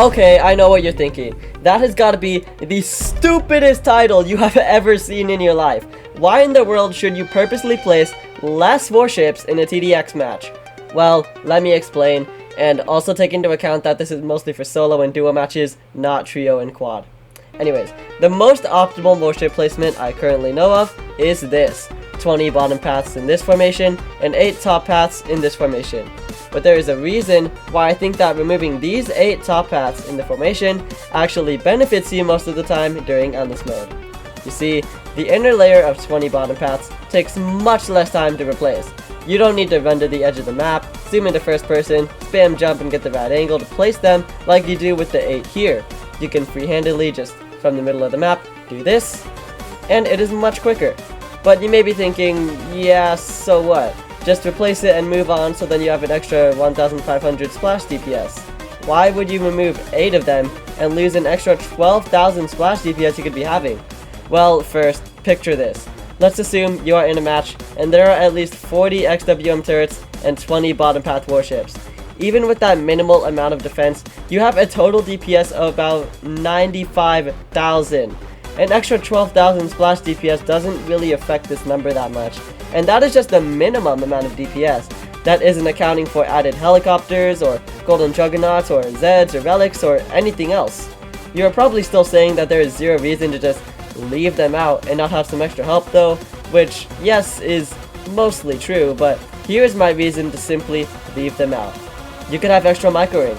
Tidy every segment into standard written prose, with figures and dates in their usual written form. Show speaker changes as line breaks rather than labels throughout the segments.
Okay, I know what you're thinking. That has got to be the stupidest title you have ever seen in your life. Why in the world should you purposely place less warships in a TDX match? Well, let me explain, and also take into account that this is mostly for solo and duo matches, not trio and quad. Anyways, the most optimal warship placement I currently know of is this: 20 bottom paths in this formation, and 8 top paths in this formation. But there is a reason why I think that removing these 8 top paths in the formation actually benefits you most of the time during endless mode. You see, the inner layer of 20 bottom paths takes much less time to replace. You don't need to run to the edge of the map, zoom into first person, spam jump and get the right angle to place them like you do with the 8 here. You can freehandedly just from the middle of the map do this, and it is much quicker. But you may be thinking, yeah, so what? Just replace it and move on, so then you have an extra 1500 splash DPS. Why would you remove 8 of them and lose an extra 12,000 splash DPS you could be having? Well, first, picture this. Let's assume you are in a match and there are at least 40 XWM turrets and 20 bottom path warships. Even with that minimal amount of defense, you have a total DPS of about 95,000. An extra 12,000 splash DPS doesn't really affect this number that much, and that is just the minimum amount of DPS. That isn't accounting for added helicopters, or golden juggernauts, or Zeds, or relics, or anything else. You're probably still saying that there is zero reason to just leave them out and not have some extra help though, which, yes, is mostly true, but here's my reason to simply leave them out. You could have extra microing.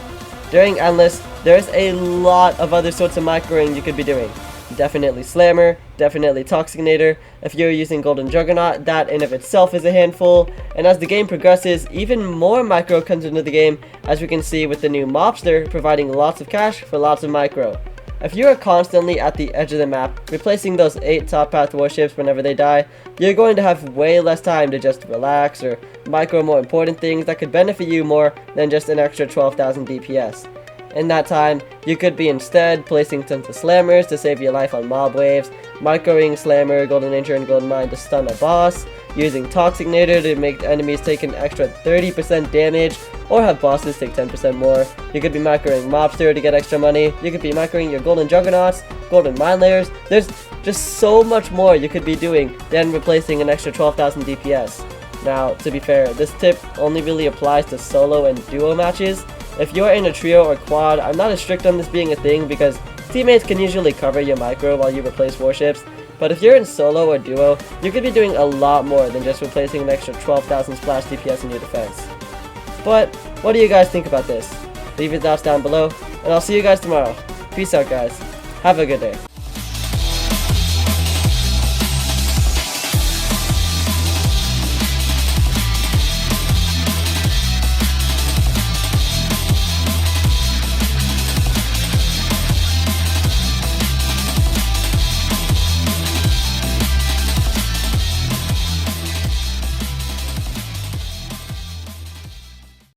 During Endless, there's a lot of other sorts of microing you could be doing. Definitely Slammer, definitely Toxicinator. If you're using Golden Juggernaut, that in of itself is a handful. And as the game progresses, even more micro comes into the game, as we can see with the new Mobster providing lots of cash for lots of micro. If you are constantly at the edge of the map, replacing those 8 top path warships whenever they die, you're going to have way less time to just relax or micro more important things that could benefit you more than just an extra 12,000 DPS. In that time, you could be instead placing tons of slammers to save your life on mob waves, microing slammer, golden ninja, and golden mine to stun a boss, using toxicinator to make enemies take an extra 30% damage, or have bosses take 10% more. You could be microing mobster to get extra money. You could be microing your golden juggernauts, golden mine layers. There's just so much more you could be doing than replacing an extra 12,000 DPS. Now, to be fair, this tip only really applies to solo and duo matches. If you're in a trio or quad, I'm not as strict on this being a thing because teammates can usually cover your micro while you replace warships. But if you're in solo or duo, you could be doing a lot more than just replacing an extra 12,000 splash DPS in your defense. But what do you guys think about this? Leave your thoughts down below, and I'll see you guys tomorrow. Peace out, guys. Have a good day.